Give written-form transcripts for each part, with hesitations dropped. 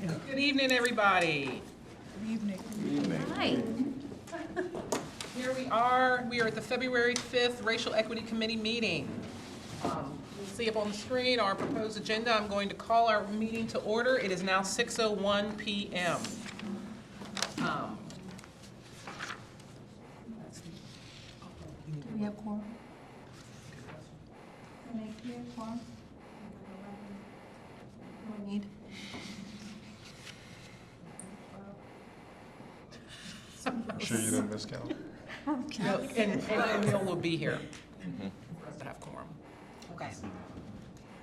Good evening, everybody. Good evening. Hi. Here we are. We are at the February 5th Racial Equity Committee meeting. You'll see up on the screen our proposed agenda. I'm going to call our meeting to order. It is now 6:01 p.m. Do we have quorum? Can I hear quorum? What do we need? Sure you didn't miscount? No, and Neil will be here for us to have quorum. Okay.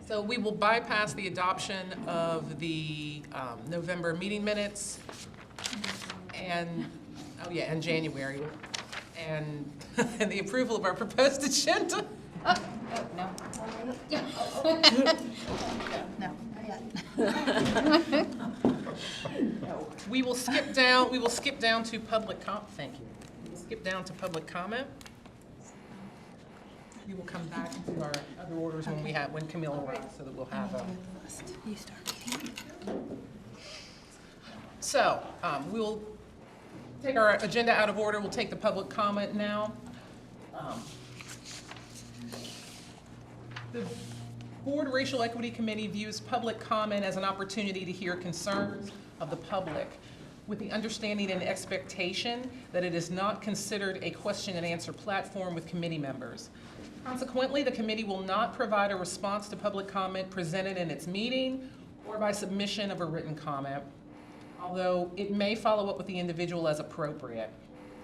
So we will bypass the adoption of the November meeting minutes and, oh yeah, and January, and and the approval of our proposed agenda. No. No, not yet. We will skip down to public thank you. We will skip down to public comment. We will come back to our other orders when Camille arrives, so that we'll have a. You start reading. So, we'll take our agenda out of order. We'll take the public comment now. The Board Racial Equity Committee views public comment as an opportunity to hear concerns of the public with the understanding and expectation that it is not considered a question and answer platform with committee members. Consequently, the committee will not provide a response to public comment presented in its meeting or by submission of a written comment, although it may follow up with the individual as appropriate.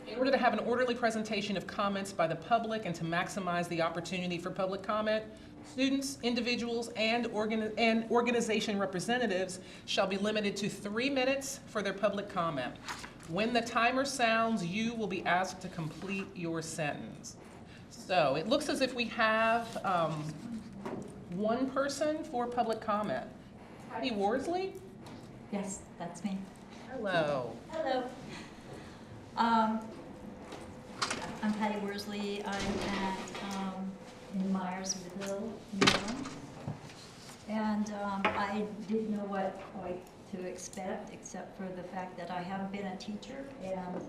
In order to have an orderly presentation of comments by the public and to maximize the opportunity for public comment, students, individuals, and organization representatives shall be limited to 3 minutes for their public comment. When the timer sounds, you will be asked to complete your sentence. So it looks as if we have one person for public comment. Patty Worsley? Yes, that's me. Hello. Hello. I'm Patty Worsley. I'm at in Myersville, Maryland, and I didn't know what quite to expect, except for the fact that I have been a teacher, and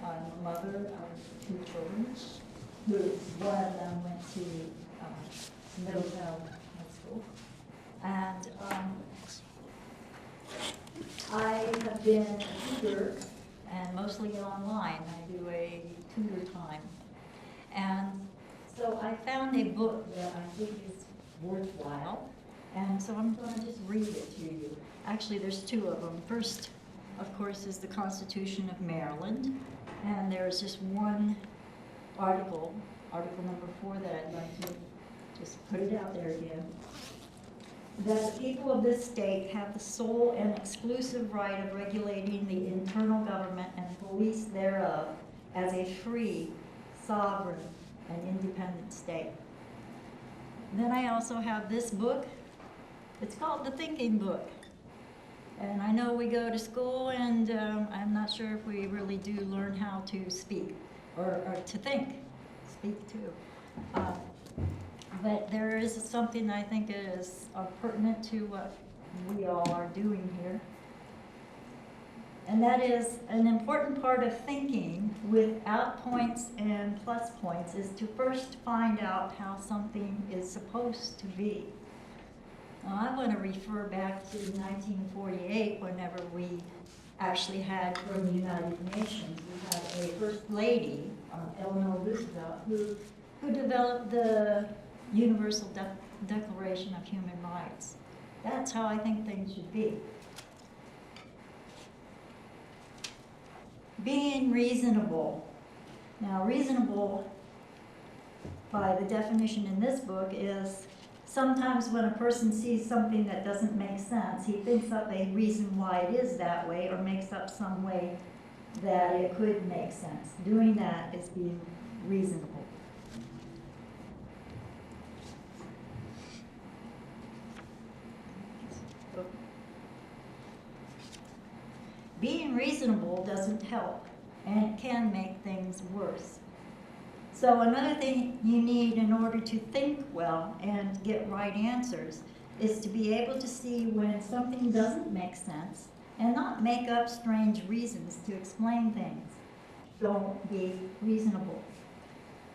I'm a mother of 2 children. Who one of them went to Middletown High School, and I have been a tutor, and mostly online. I do a tutor time. And so I found a book that I think is worthwhile, and so I'm going to just read it to you. Actually, there's 2 of them. First, of course, is the Constitution of Maryland, and there's just one article number 4, that I'd like to just put it out there again. That the people of this state have the sole and exclusive right of regulating the internal government and police thereof as a free, sovereign, and independent state. And then I also have this book. It's called The Thinking Book. And I know we go to school, and I'm not sure if we really do learn how to speak or to think. Speak too. But there is something I think is pertinent to what we all are doing here. And that is an important part of thinking without points and plus points is to first find out how something is supposed to be. Now, I want to refer back to 1948, whenever we actually had from the United Nations, we had a First Lady, Eleanor Roosevelt, who developed the Universal Declaration of Human Rights. That's how I think things should be. Being reasonable. Now, reasonable, by the definition in this book, is sometimes when a person sees something that doesn't make sense, he thinks up a reason why it is that way, or makes up some way that it could make sense. Doing that is being reasonable. Being reasonable doesn't help, and it can make things worse. So another thing you need in order to think well and get right answers is to be able to see when something doesn't make sense and not make up strange reasons to explain things. Don't be reasonable.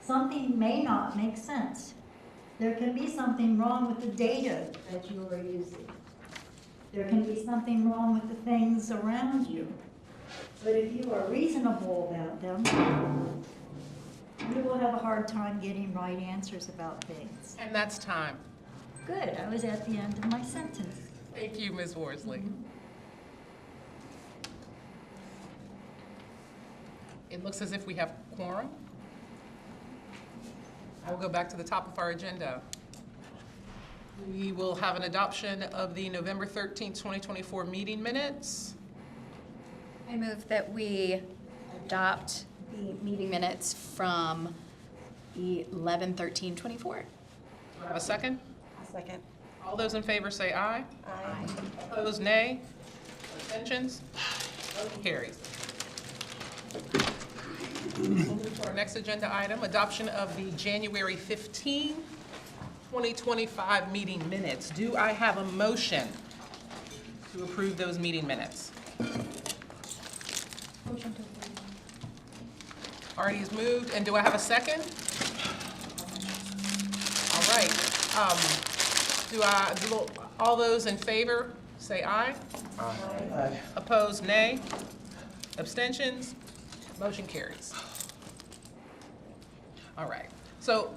Something may not make sense. There can be something wrong with the data that you are using. There can be something wrong with the things around you. But if you are reasonable about them, you will have a hard time getting right answers about things. And that's time. Good, I was at the end of my sentence. Thank you, Ms. Worsley. It looks as if we have quorum. I will go back to the top of our agenda. We will have an adoption of the November 13th, 2024 meeting minutes. I move that we adopt the meeting minutes from 11/13/24. Do I have a second? Second. All those in favor say aye. Aye. Opposed, nay. Abstentions? Motion carries. We'll move to our next agenda item, adoption of the January 15, 2025 meeting minutes. Do I have a motion to approve those meeting minutes? Artie is moved, and do I have a second? All right. All those in favor, say aye. Aye. Opposed, nay. Abstentions? Motion carries. All right. So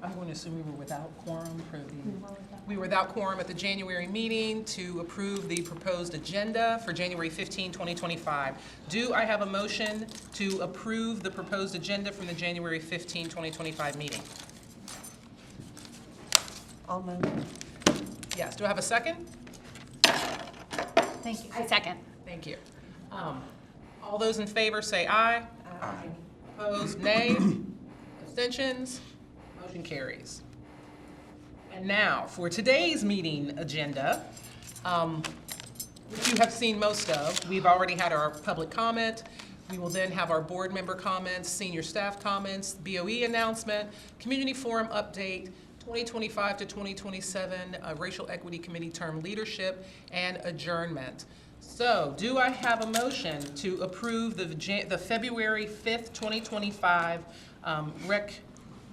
I'm going to assume we were without quorum for we were without quorum at the January meeting to approve the proposed agenda for January 15, 2025. Do I have a motion to approve the proposed agenda from the January 15, 2025 meeting? I'll move. Yes. Do I have a second? Thank you. I second. Thank you. All those in favor say aye. Aye. Opposed, nay. Abstentions? Motion carries. And now, for today's meeting agenda, which you have seen most of, we've already had our public comment. We will then have our board member comments, senior staff comments, BOE announcement, community forum update, 2025 to 2027 Racial Equity Committee term leadership, and adjournment. So, do I have a motion to approve the February 5th, 2025 rec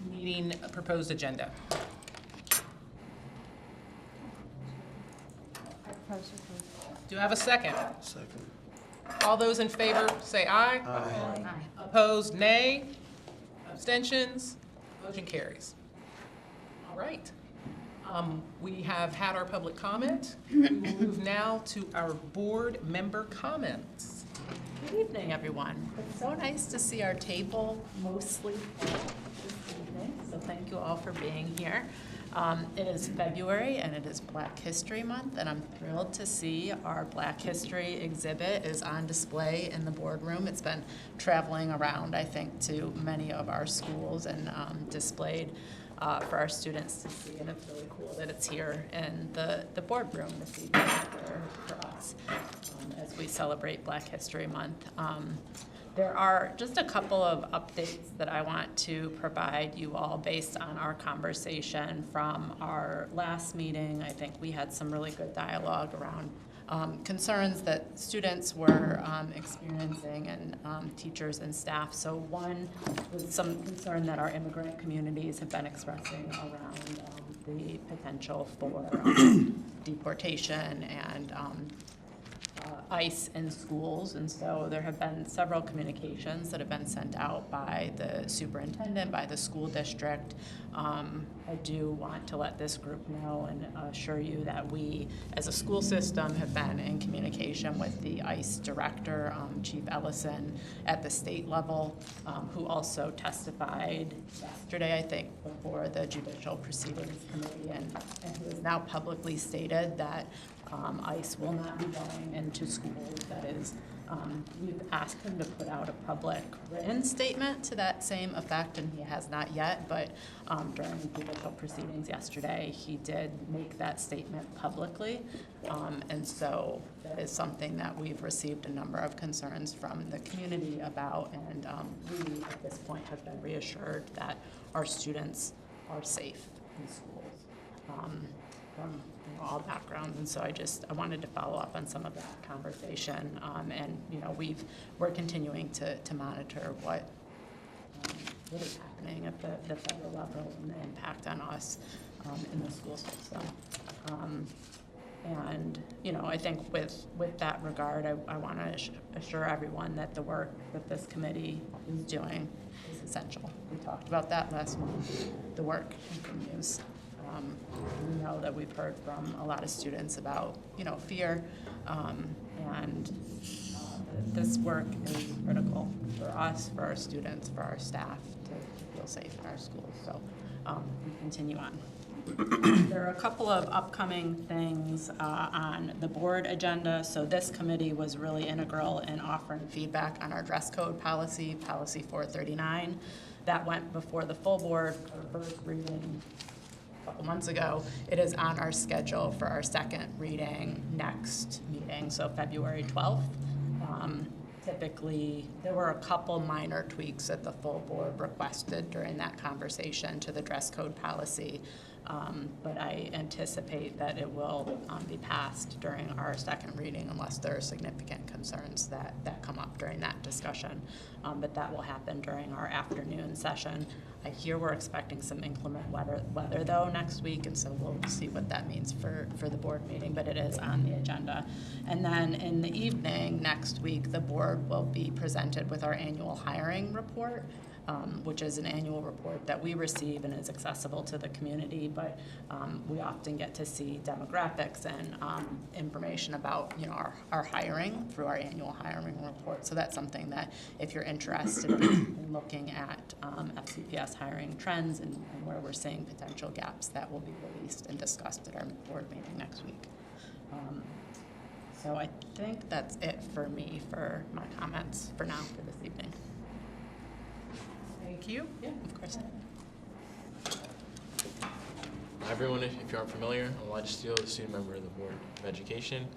meeting proposed agenda? Do I have a second? Second. All those in favor say aye. Aye. Opposed, nay. Abstentions? Motion carries. All right. We have had our public comment. We will move now to our board member comments. Good evening, everyone. It's so nice to see our table mostly full this evening, so thank you all for being here. It is February and it is Black History Month, and I'm thrilled to see our Black History exhibit is on display in the boardroom. It's been traveling around, I think, to many of our schools and displayed for our students to see, and it's really cool that it's here in the boardroom this evening for us as we celebrate Black History Month. There are just a couple of updates that I want to provide you all based on our conversation from our last meeting. I think we had some really good dialogue around concerns that students were experiencing and teachers and staff. So one was some concern that our immigrant communities have been expressing around the potential for deportation and ICE in schools, and so there have been several communications that have been sent out by the superintendent, by the school district. I do want to let this group know and assure you that we, as a school system, have been in communication with the ICE director, Chief Ellison, at the state level, who also testified yesterday, I think, before the Judicial Proceedings Committee, and who has now publicly stated that ICE will not be going into schools. That is, we've asked him to put out a public written statement to that same effect, and he has not yet, but during the judicial proceedings yesterday, he did make that statement publicly, and so that is something that we've received a number of concerns from the community about, and we, at this point, have been reassured that our students are safe in schools. from all backgrounds, and so I wanted to follow up on some of that conversation. And, we're continuing to monitor what is happening at the federal level and the impact on us in the school system. And, I think with that regard, I want to assure everyone that the work that this committee is doing is essential. We talked about that last month. The work continues. We know that we've heard from a lot of students about, fear, and this work is critical for us, for our students, for our staff to feel safe in our schools. So we continue on. There are a couple of upcoming things on the board agenda. So this committee was really integral in offering feedback on our dress code policy, Policy 439. That went before the full board for first reading a couple months ago. It is on our schedule for our second reading next meeting, so February 12th. Typically, there were a couple minor tweaks that the full board requested during that conversation to the dress code policy. But I anticipate that it will be passed during our second reading unless there are significant concerns that come up during that discussion. But that will happen during our afternoon session. I hear we're expecting some inclement weather though next week, and so we'll see what that means for the board meeting, but it is on the agenda. And then in the evening next week, the board will be presented with our annual hiring report. Which is an annual report that we receive and is accessible to the community, but we often get to see demographics and information about our hiring through our annual hiring report. So that's something that if you're interested in looking at FCPS hiring trends and where we're seeing potential gaps, that will be released and discussed at our board meeting next week. So I think that's it for me for my comments for now for this evening. Thank you. Yeah, of course. Hi everyone, if you aren't familiar, I'm Elijah Steele, the student member of the Board of Education.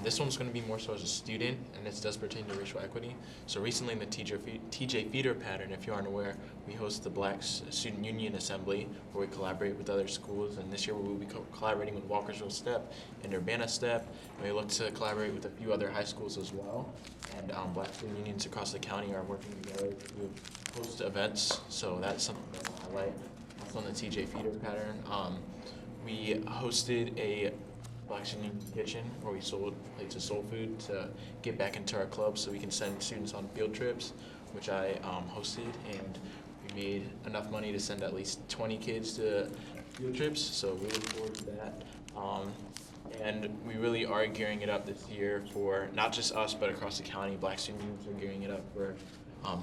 This one's going to be more so as a student, and this does pertain to racial equity. So recently in the TJ Feeder pattern, if you aren't aware, we host the Black Student Union Assembly, where we collaborate with other schools, and this year we will be collaborating with Walkersville STEP and Urbana STEP, and we look to collaborate with a few other high schools as well. And Black student unions across the county are working together to host events, so that's something that I'll highlight. On the TJ Feeder pattern, we hosted a Black Student Kitchen where we sold plates of soul food to get back into our club so we can send students on field trips, which I hosted, and we made enough money to send at least 20 kids to field trips, so we look forward to that. And we really are gearing it up this year for not just us, but across the county. Black student unions are gearing it up for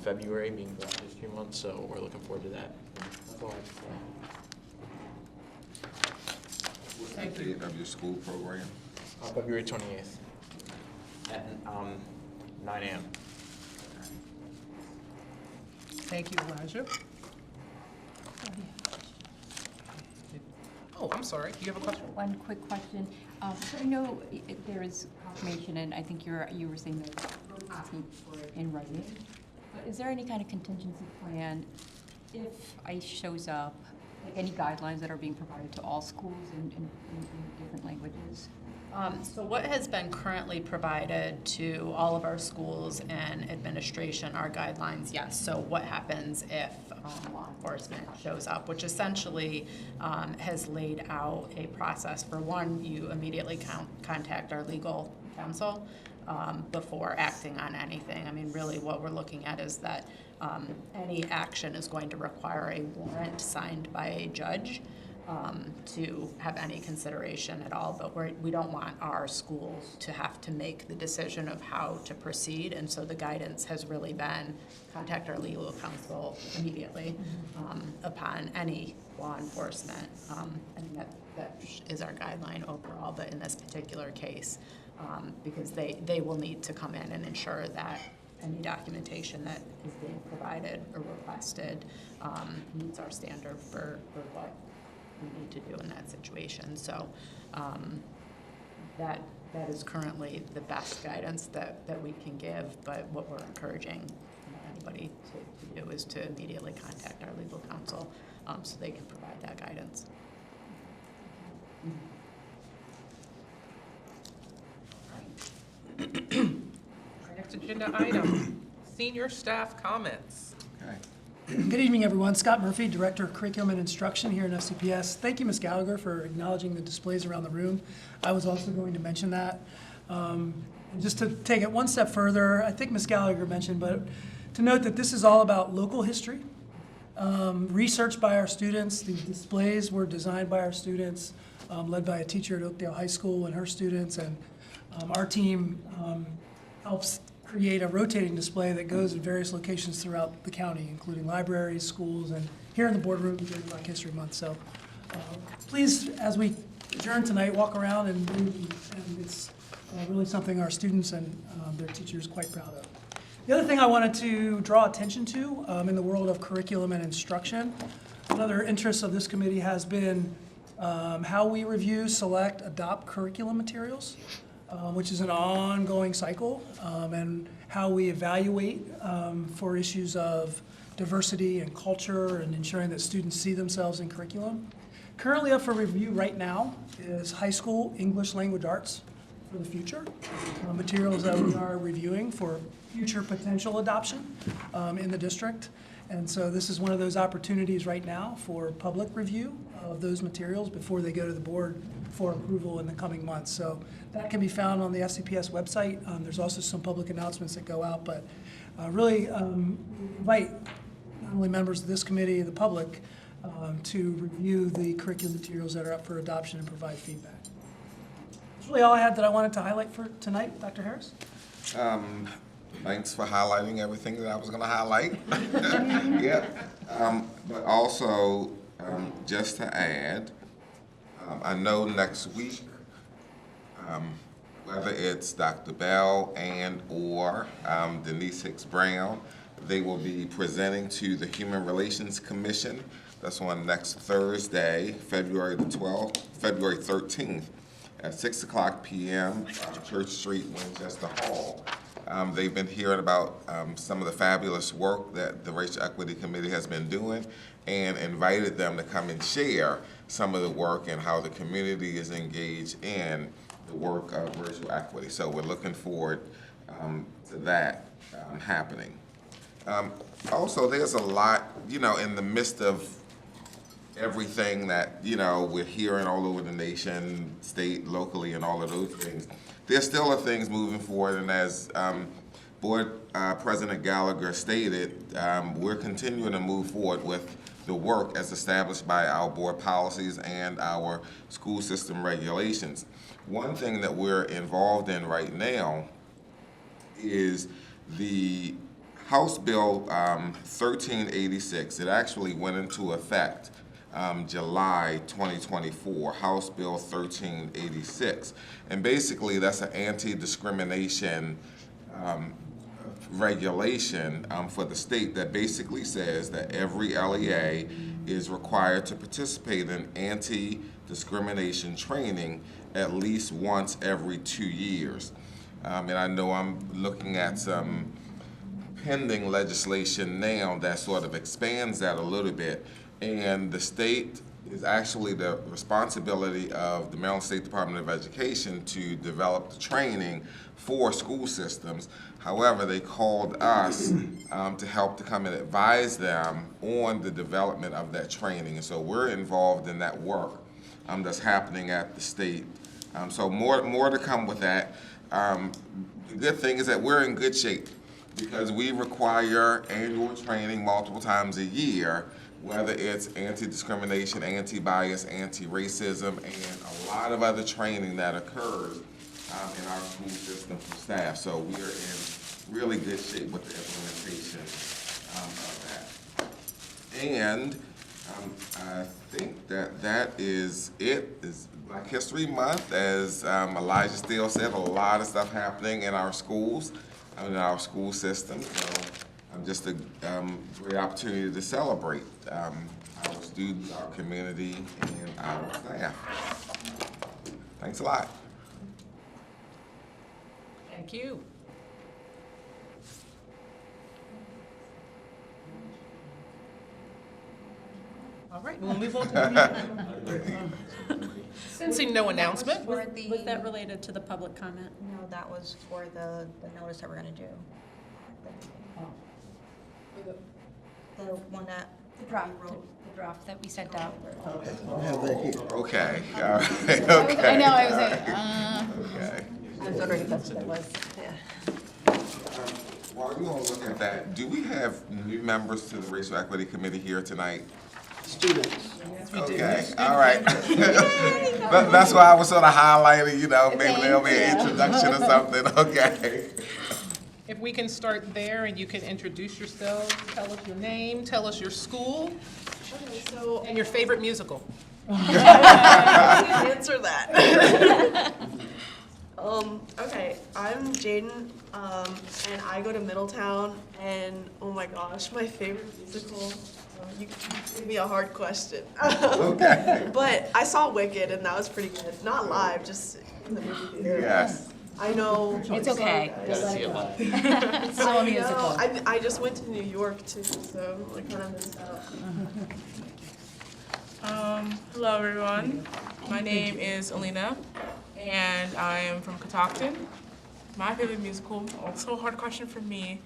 February being Black History Month, so we're looking forward to that. That's all I have to say. What's the date of your school program? February 28th at 9 a.m. Thank you, Elijah. Oh, I'm sorry. Do you have a question? One quick question. So I know there is confirmation, and I think you were saying that you're asking for it in writing. But is there any kind of contingency plan if ICE shows up? Like any guidelines that are being provided to all schools in different languages? So what has been currently provided to all of our schools and administration are guidelines, yes. So what happens if law enforcement shows up, which essentially has laid out a process. For one, you immediately contact our legal counsel before acting on anything. I mean, really what we're looking at is that any action is going to require a warrant signed by a judge to have any consideration at all, but we don't want our schools to have to make the decision of how to proceed, and so the guidance has really been contact our legal counsel immediately upon any law enforcement. And that is our guideline overall, but in this particular case, because they will need to come in and ensure that any documentation that is being provided or requested meets our standard for what we need to do in that situation. So that is currently the best guidance that we can give, but what we're encouraging anybody to do is to immediately contact our legal counsel so they can provide that guidance. agenda item, senior staff comments. Okay. Good evening, everyone. Scott Murphy, Director of Curriculum and Instruction here in FCPS. Thank you, Ms. Gallagher, for acknowledging the displays around the room. I was also going to mention that. And just to take it one step further, I think Ms. Gallagher mentioned, but to note that this is all about local history, researched by our students. The displays were designed by our students, led by a teacher at Oakdale High School and her students. And our team helps create a rotating display that goes in various locations throughout the county, including libraries, schools, and here in the boardroom during Black History Month. So please, as we adjourn tonight, walk around and it's really something our students and their teachers are quite proud of. The other thing I wanted to draw attention to in the world of curriculum and instruction, another interest of this committee has been how we review, select, adopt curriculum materials, which is an ongoing cycle, and how we evaluate for issues of diversity and culture and ensuring that students see themselves in curriculum. Currently up for review right now is high school English language arts for the future, materials that we are reviewing for future potential adoption in the district. And so this is one of those opportunities right now for public review of those materials before they go to the board for approval in the coming months. So that can be found on the FCPS website. There's also some public announcements that go out, but really invite not only members of this committee, the public, to review the curriculum materials that are up for adoption and provide feedback. That's really all I had that I wanted to highlight for tonight. Dr. Harris? Thanks for highlighting everything that I was going to highlight. Yeah. But also, just to add, I know next week, whether it's Dr. Bell and or Denise Hicks Brown, they will be presenting to the Human Relations Commission. That's on next Thursday, February 13th at 6:00 p.m. Church Street, Winchester Hall. They've been hearing about some of the fabulous work that the Racial Equity Committee has been doing and invited them to come and share some of the work and how the community is engaged in the work of racial equity. So we're looking forward to that happening. Also, there's a lot, in the midst of everything that, we're hearing all over the nation, state, locally, and all of those things. There still are things moving forward, and as Board President Gallagher stated, we're continuing to move forward with the work as established by our board policies and our school system regulations. One thing that we're involved in right now is the House Bill 1386. It actually went into effect July 2024, House Bill 1386. And basically that's an anti-discrimination regulation for the state that basically says that every LEA is required to participate in anti-discrimination training at least once every 2 years. And I know I'm looking at some pending legislation now that sort of expands that a little bit. And the state is actually the responsibility of the Maryland State Department of Education to develop the training for school systems. However, they called us to help to come and advise them on the development of that training. And so we're involved in that work that's happening at the state. So more to come with that. The good thing is that we're in good shape because we require annual training multiple times a year, whether it's anti-discrimination, anti-bias, anti-racism, and a lot of other training that occurs in our school system for staff. So we are in really good shape with the implementation of that. And I think that is it. Is Black History Month, as Elijah Steele said, a lot of stuff happening in our schools, in our school system. So just a great opportunity to celebrate our students, our community, and our staff. Thanks a lot. Thank you. All right, we'll move on to the meeting. Sensing no announcement. Was that related to the public comment? No, that was for the notice that we're gonna do. The one that. The draft that we sent out. Okay, all right, okay. I know, I was like, Okay. I was wondering if that's what it was, yeah. While you all look at that, do we have new members to the Racial Equity Committee here tonight? Students. Okay, all right. That's why I was sort of highlighting, you know, maybe there'll be an introduction or something, okay? If we can start there and you can introduce yourselves, tell us your name, tell us your school, and your favorite musical. Answer that. Okay, I'm Jaden, and I go to Middletown, and oh my gosh, my favorite musical, you gave me a hard question. Okay. But I saw Wicked, and that was pretty good. Not live, just in the movie theater. Yes. I know. It's okay. Gotta see it live. It's still a musical. I just went to New York too, so I kind of missed out. Hello, everyone. My name is Alina, and I am from Catoctin. My favorite musical, also a hard question for me.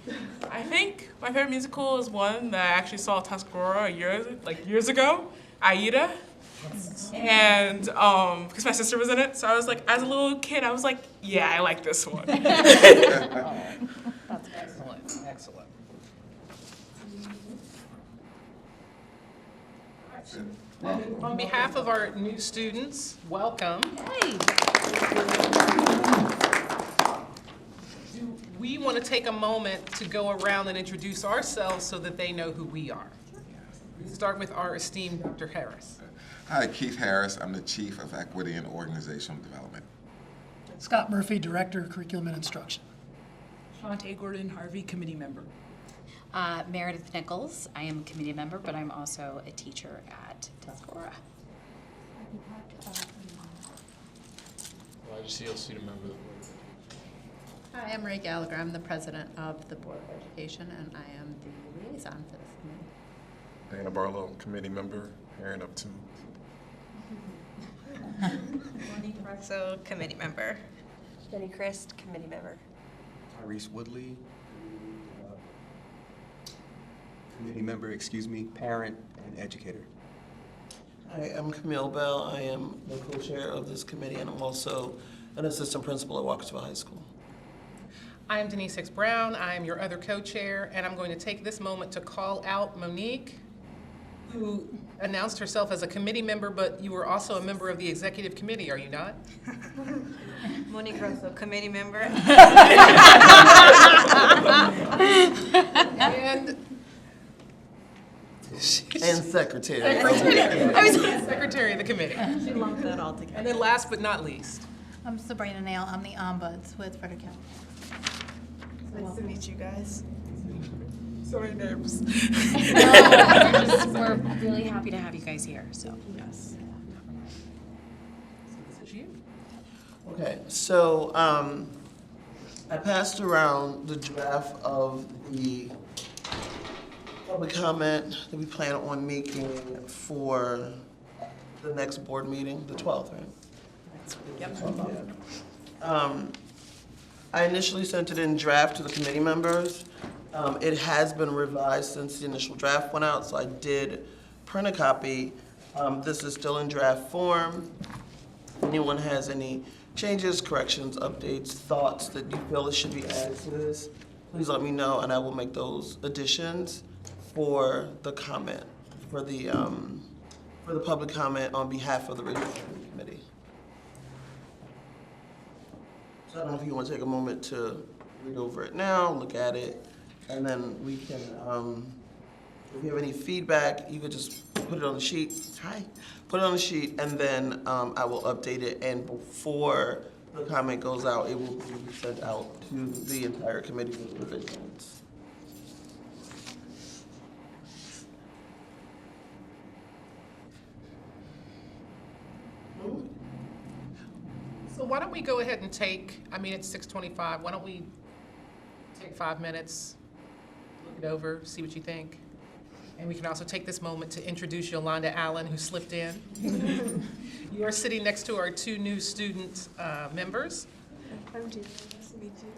I think my favorite musical is one that I actually saw at Tuscarora years ago, Aida. And because my sister was in it, so I was like, as a little kid, I was like, yeah, I like this one. That's excellent, excellent. On behalf of our new students, welcome. We want to take a moment to go around and introduce ourselves so that they know who we are. We start with our esteemed Dr. Harris. Hi, Keith Harris. I'm the Chief of Equity and Organizational Development. Scott Murphy, Director of Curriculum and Instruction. Shantae Gordon Harvey, committee member. Meredith Nichols, I am a committee member, but I'm also a teacher at Tuscarora. Elijah Seal, student member of the board. Hi, I'm Ray Gallagher. I'm the president of the Board of Education, and I am the liaison for this committee. Dana Barlow, committee member, parent of 2. Monique Russo, committee member. Jenny Christ, committee member. Tyrese Woodley, committee member, parent and educator. Hi, I'm Camille Bell. I am the co-chair of this committee, and I'm also an assistant principal at Walkersville High School. I am Denise Hicks Brown. I am your other co-chair, and I'm going to take this moment to call out Monique, who announced herself as a committee member, but you were also a member of the executive committee, are you not? Monique Russo, committee member. And secretary. Secretary of the committee. She lumped that all together. And then last but not least. I'm Sabrina Nail. I'm the ombuds with Frederick County. Nice to meet you guys. Sorry, nerves. We're really happy to have you guys here, so. Yes. This is you. Okay, so I passed around the draft of the public comment that we plan on making for the next board meeting, the 12th, right? Yep. I initially sent it in draft to the committee members. It has been revised since the initial draft went out, so I did print a copy. This is still in draft form. If anyone has any changes, corrections, updates, thoughts that you feel it should be added to this, please let me know, and I will make those additions for the comment, for the public comment on behalf of the Racial Equity Committee. So I don't know if you want to take a moment to read over it now, look at it, and then we can, if you have any feedback, you could just put it on the sheet. Put it on the sheet, and then I will update it, and before the comment goes out, it will be sent out to the entire committee with revisions. So why don't we go ahead and take, I mean, it's 6:25, why don't we take 5 minutes, look it over, see what you think, And we can also take this moment to introduce Yolanda Allen, who slipped in. You are sitting next to our two new student members. I'm Julie. Nice to meet you.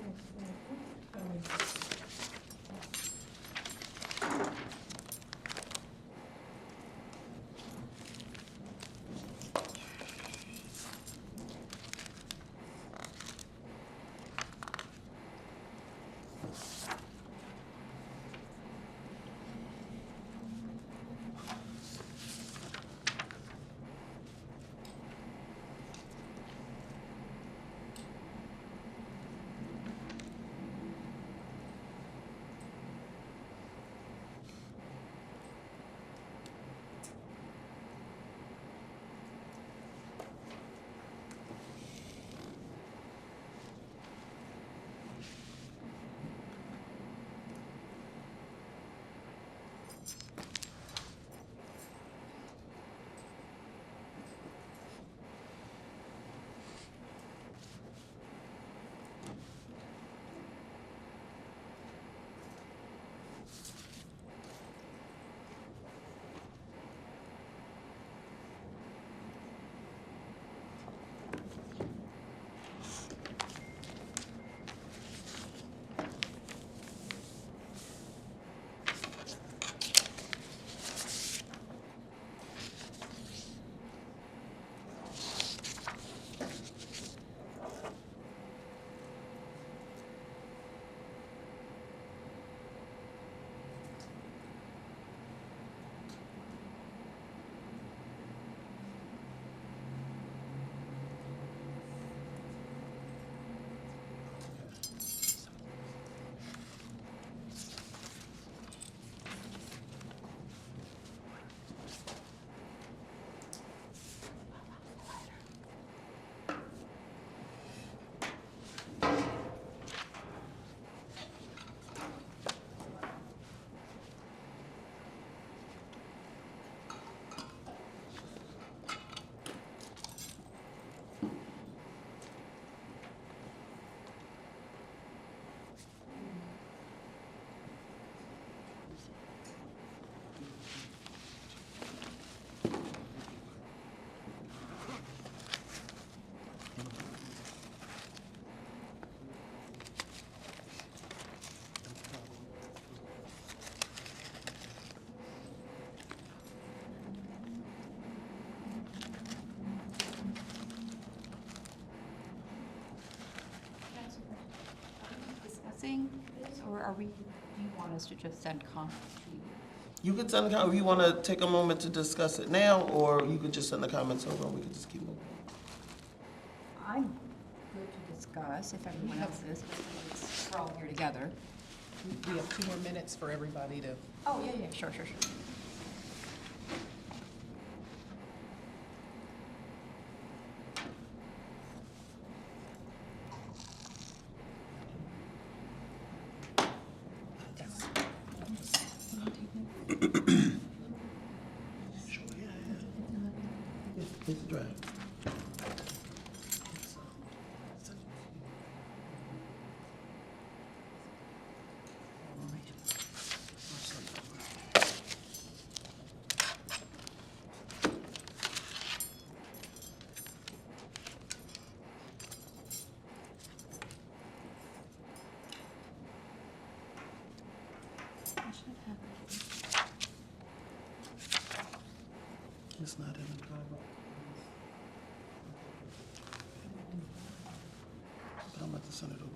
Discussing this, or are we, do you want us to just send comments to you? You could send, if you want to take a moment to discuss it now, or you could just send the comments over and we could just keep moving. I'm good to discuss if everyone else is, because we're all here together. We have 2 more minutes for everybody to. Oh, yeah, sure. It's a draft. It's not in the drive. But I'm about to send it over.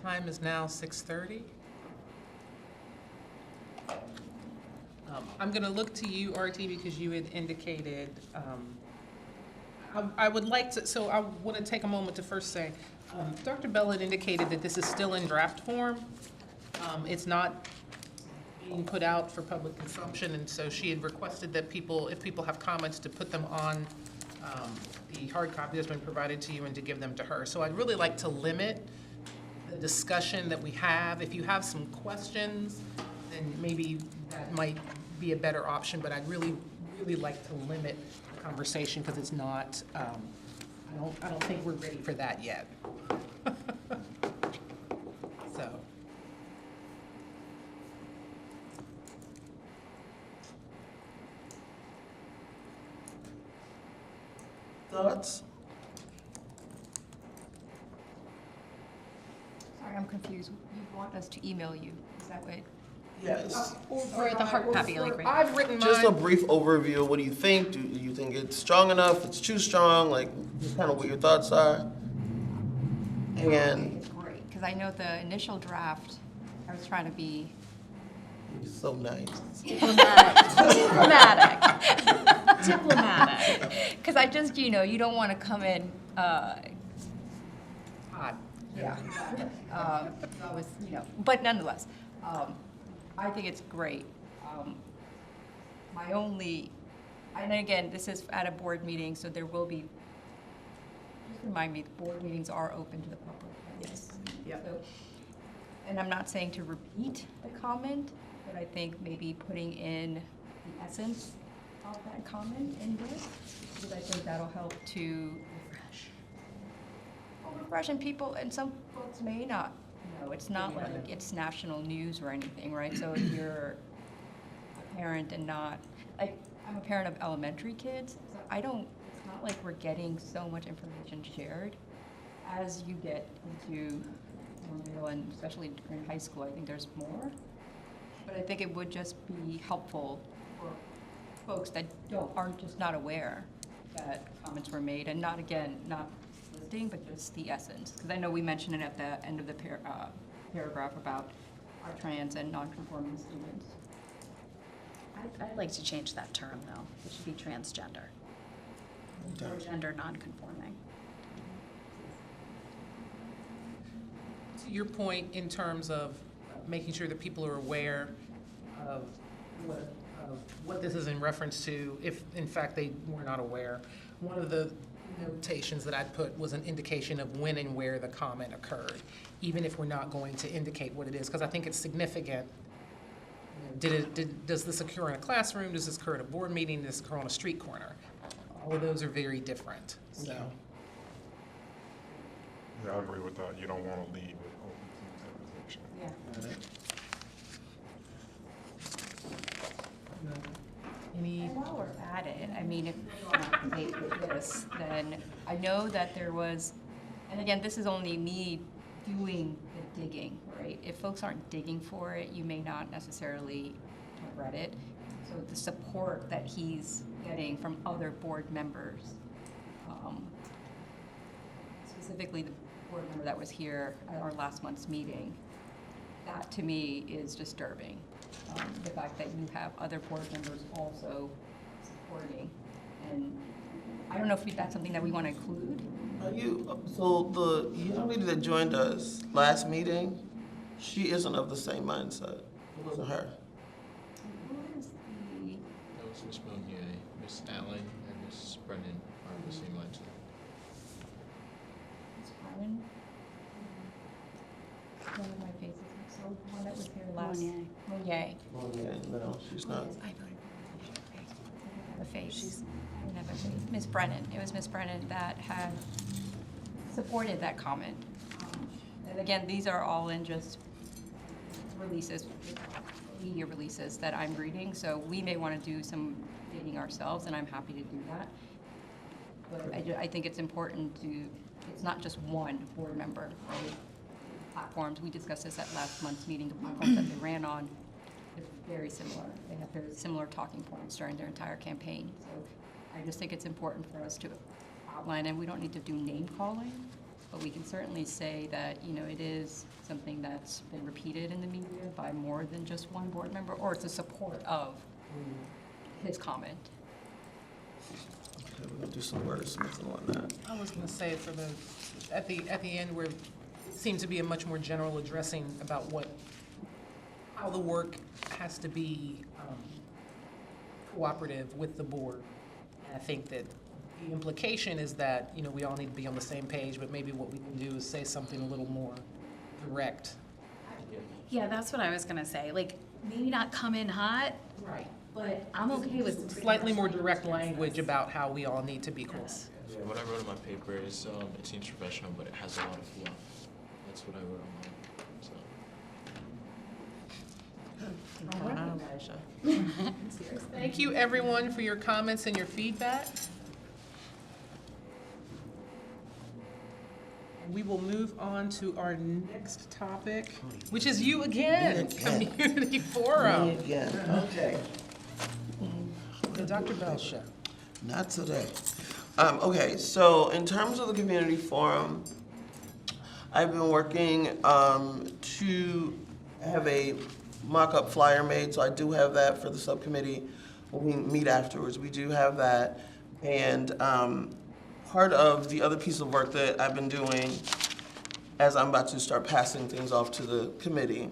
Time is now 6:30. I'm going to look to you, RT, because you had indicated, I would like to, so I want to take a moment to first say, Dr. Bell had indicated that this is still in draft form. It's not being put out for public consumption, and so she had requested that people, if people have comments, to put them on the hard copy that's been provided to you and to give them to her. So I'd really like to limit the discussion that we have. If you have some questions, then maybe that might be a better option, but I'd really like to limit the conversation because it's not, I don't think we're ready for that yet. So. Thoughts? Sorry, I'm confused. You want us to email you, is that what? Yes. Or the hard copy, like right now? I've written mine. Just a brief overview. What do you think? Do you think it's strong enough? It's too strong? Like, just kind of what your thoughts are? And It's great, because I know the initial draft, I was trying to be so nice. diplomatic. Because I just, you don't want to come in, Hot. yeah. That was, but nonetheless, I think it's great. My only, and again, this is at a board meeting, so there will be, just remind me, the board meetings are open to the public. Right? Yes. Yep. So, and I'm not saying to repeat the comment, but I think maybe putting in the essence of that comment in there, because I think that'll help to refresh, and people, and some folks may not know. It's not like it's national news or anything, right? So if you're a parent and not, like, I'm a parent of elementary kids, so it's not like we're getting so much information shared. As you get into middle and especially in high school, I think there's more. But I think it would just be helpful for folks that aren't just not aware that comments were made, and not listing, but just the essence. Because I know we mentioned it at the end of the paragraph about our trans and non-conforming students. I'd like to change that term, though. It should be transgender. Or gender non-conforming. To your point in terms of making sure that people are aware of what this is in reference to, if in fact they were not aware, one of the notations that I'd put was an indication of when and where the comment occurred, even if we're not going to indicate what it is, because I think it's significant. Does this occur in a classroom? Does this occur at a board meeting? Does this occur on a street corner? All of those are very different, so. Yeah, I agree with that. You don't want to lead with open communication. Any? And while we're at it, I mean, if we're on a date with this, then I know that there was, and again, this is only me doing the digging, right? If folks aren't digging for it, you may not necessarily have read it. So the support that he's getting from other board members, specifically the board member that was here at our last month's meeting, that to me is disturbing. The fact that you have other board members also supporting, and I don't know if that's something that we want to include. So the young lady that joined us last meeting, she isn't of the same mindset. It wasn't her. Who is the? That was Miss Monier, Miss Allen, and Miss Brennan are of the same mindset. Miss Brennan? One of my faces, so one that was here last. Monier. No, she's not. I voted for her. I have a face. I didn't have a face. Miss Brennan. It was Miss Brennan that had supported that comment. And again, these are all in just releases, media releases that I'm reading. So we may want to do some digging ourselves, and I'm happy to do that. But I think it's important to, it's not just one board member, right? Platforms, we discussed this at last month's meeting, the platforms that they ran on, it's very similar. They have very similar talking points during their entire campaign. So I just think it's important for us to outline, and we don't need to do name calling, but we can certainly say that, it is something that's been repeated in the media by more than just one board member, or it's a support of his comment. Okay, we're gonna do some wordsmithing on that. I was going to say for at the end where it seemed to be a much more general addressing about what how the work has to be cooperative with the board. And I think that the implication is that, you know, we all need to be on the same page, but maybe what we can do is say something a little more direct. Yeah, that's what I was gonna say, like, maybe not come in hot, Right. but I'm okay with. Slightly more direct language about how we all need to be close. Yeah, what I wrote in my paper is it seems professional, but it has a lot of fluff. That's what I wrote on mine. So. Thank you, everyone, for your comments and your feedback. We will move on to our next topic, which is you again, Community Forum. Me again, okay. The Dr. Bell Show. Not today. Okay, so in terms of the community forum, I've been working to have a mock-up flyer made, so I do have that for the subcommittee. When we meet afterwards, we do have that. And part of the other piece of work that I've been doing, as I'm about to start passing things off to the committee,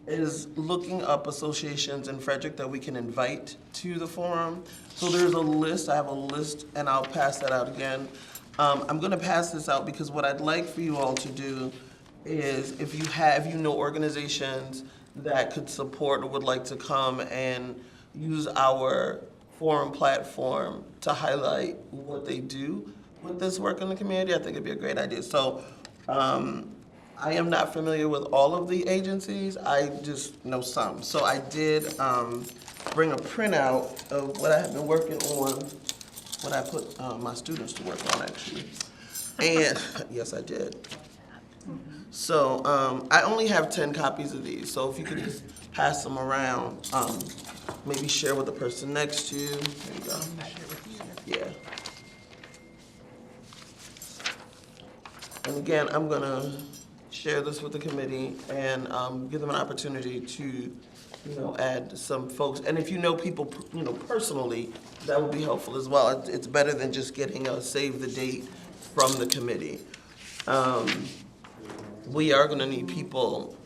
is looking up associations in Frederick that we can invite to the forum. So there's a list, I have a list, and I'll pass that out again. I'm gonna pass this out because what I'd like for you all to do is, if you know organizations that could support or would like to come and use our forum platform to highlight what they do with this work in the community, I think it'd be a great idea. So, I am not familiar with all of the agencies, I just know some. So I did bring a printout of what I have been working on, what I put my students to work on, actually. And, yes, I did. So I only have 10 copies of these, so if you could just pass them around, maybe share with the person next to you. There you go. Yeah. And again, I'm gonna share this with the committee and give them an opportunity to, add some folks. And if you know people, personally, that would be helpful as well. It's better than just getting a save the date from the committee. We are gonna need people,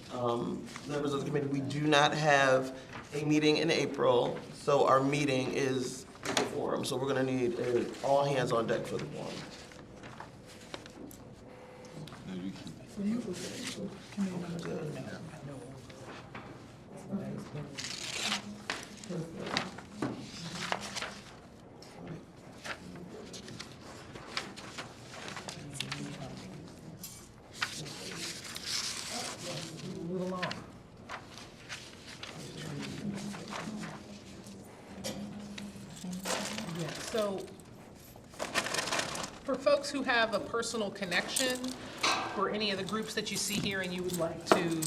members of the committee. We do not have a meeting in April, so our meeting is the forum. So we're gonna need all hands on deck for the forum. Move along. Yeah, so for folks who have a personal connection for any of the groups that you see here and you would like to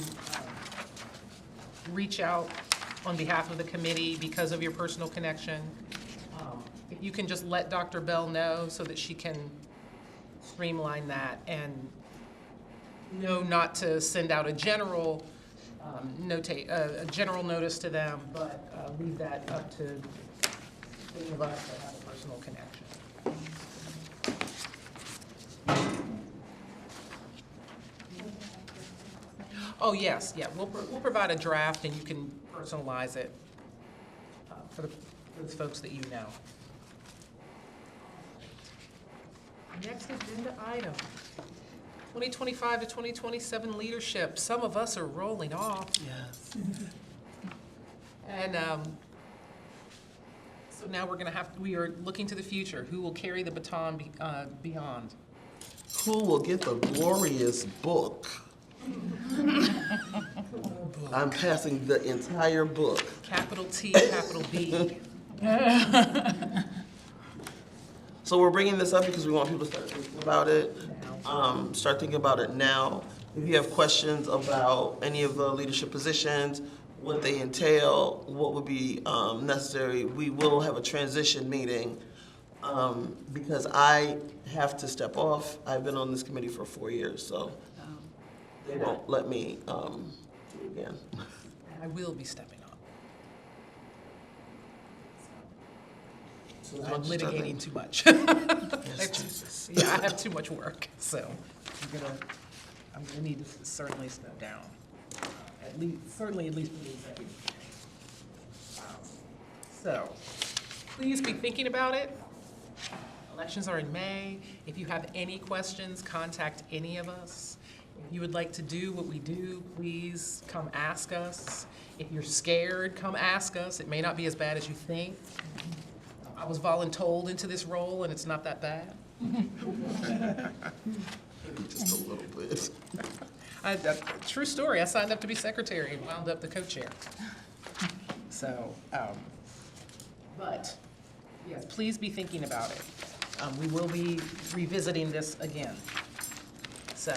reach out on behalf of the committee because of your personal connection, if you can just let Dr. Bell know so that she can streamline that and know not to send out a general a general notice to them, but leave that up to any of us that have a personal connection. Oh, yes, yeah, we'll provide a draft and you can personalize it for the folks that you know. Next agenda item, 2025 to 2027 leadership. Some of us are rolling off. Yes. And so now we are looking to the future. Who will carry the baton beyond? Who will get the glorious book? I'm passing the entire book. Capital T, capital B. So we're bringing this up because we want people to start thinking about it. Start thinking about it now. If you have questions about any of the leadership positions, what they entail, what would be necessary, we will have a transition meeting because I have to step off. I've been on this committee for 4 years, so they won't let me do it again. I will be stepping up. So I'm litigating too much. Yes, Jesus. Yeah, I have too much work, so I'm gonna need to certainly step down certainly at least for the executive. So, please be thinking about it. Elections are in May. If you have any questions, contact any of us. If you would like to do what we do, please come ask us. If you're scared, come ask us. It may not be as bad as you think. I was voluntold into this role, and it's not that bad. Just a little bit. True story, I signed up to be secretary and wound up the co-chair. So, but, yes, please be thinking about it. We will be revisiting this again. So,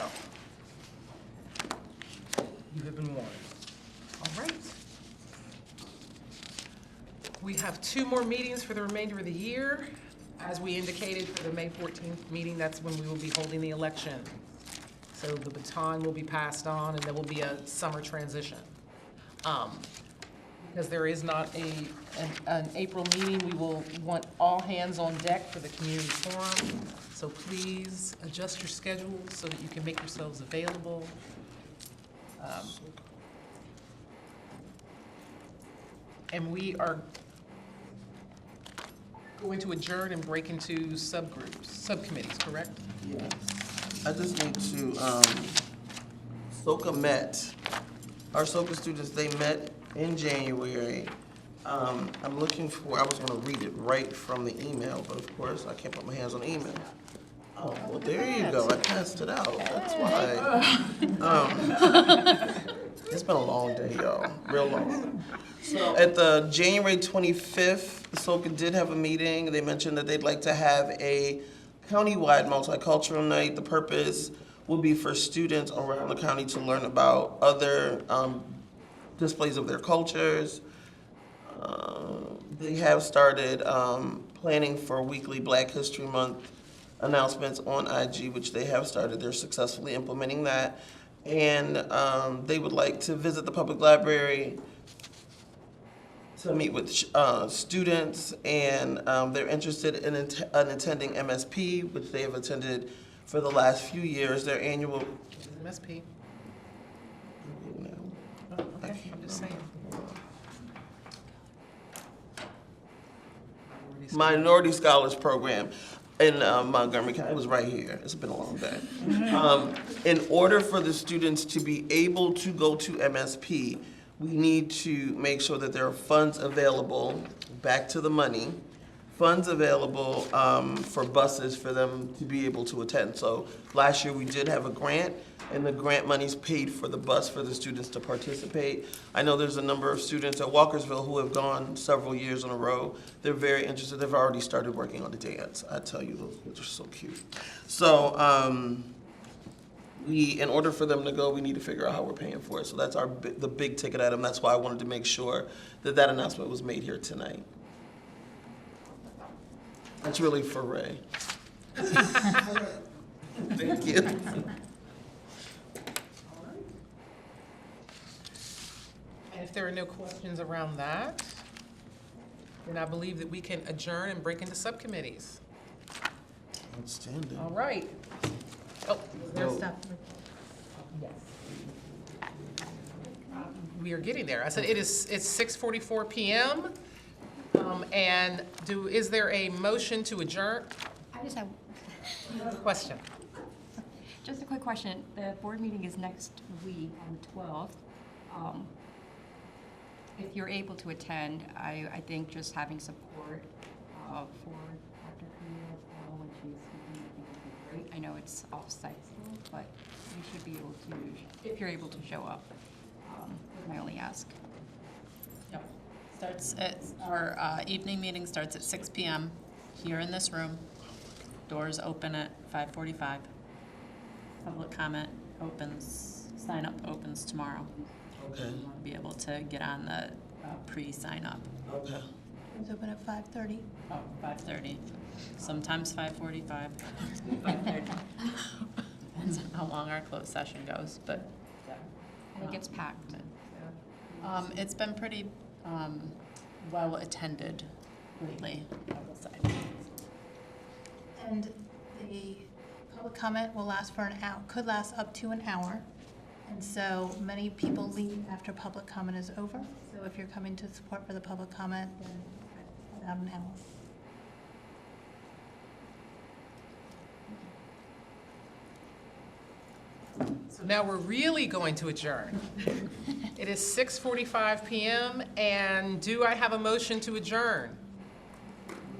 you have been warned. All right. We have 2 more meetings for the remainder of the year. As we indicated for the May 14th meeting, that's when we will be holding the election. So the baton will be passed on, and there will be a summer transition. Because there is not an April meeting, we will want all hands on deck for the community forum. So please adjust your schedules so that you can make yourselves available. And we are going to adjourn and break into subcommittees, correct? Yes. I just need to, SOCA met, our SOCA students, they met in January. I'm looking for, I was gonna read it right from the email, but of course, I can't put my hands on email. Oh, well, there you go, I passed it out, that's why. It's been a long day, y'all, real long. So at the January 25th, SOCA did have a meeting. They mentioned that they'd like to have a countywide multicultural night. The purpose will be for students around the county to learn about other displays of their cultures. They have started planning for weekly Black History Month announcements on IG, which they have started. They're successfully implementing that. And they would like to visit the public library to meet with students, and they're interested in attending MSP, which they have attended for the last few years, their annual. MSP. Oh, okay, I'm just saying. Minority Scholars Program in Montgomery County. It was right here. It's been a long day. In order for the students to be able to go to MSP, we need to make sure that there are funds available, back to the money, funds available for buses for them to be able to attend. So last year we did have a grant, and the grant money's paid for the bus for the students to participate. I know there's a number of students at Walkersville who have gone several years in a row. They're very interested. They've already started working on the dance. I tell you, those kids are so cute. So in order for them to go, we need to figure out how we're paying for it. So that's the big ticket item. That's why I wanted to make sure that that announcement was made here tonight. That's really for Ray. Thank you. And if there are no questions around that, then I believe that we can adjourn and break into subcommittees. Outstanding. All right. Oh, there's stuff. Yes. We are getting there. I said it's 6:44 p.m. And is there a motion to adjourn? I just have Question. just a quick question. The board meeting is next week on the 12th. If you're able to attend, I think just having support for Dr. Camille when she's speaking, I think would be great. I know it's off-site still, but you should be able to, if you're able to show up, is my only ask. Yep. Starts at, our evening meeting starts at 6 p.m. here in this room. Doors open at 5:45. Public comment opens, sign up opens tomorrow. Okay. You want to be able to get on the pre-sign up. Okay. It's open at 5:30. Oh, 5:30. Sometimes 5:45. 5:30. Depends on how long our closed session goes, but And it gets packed. it's been pretty well attended lately, I will say. And the public comment will last for an hour, could last up to an hour. And so many people leave after public comment is over. So if you're coming to support for the public comment, then without an L. So now we're really going to adjourn. It is 6:45 PM, and do I have a motion to adjourn?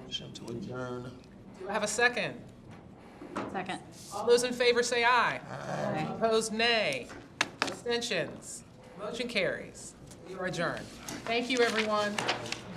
Motion to adjourn. Do I have a second? Second. All those in favor say aye. Aye. Opposed, nay. Abstentions? Motion carries. We are adjourned. Thank you, everyone.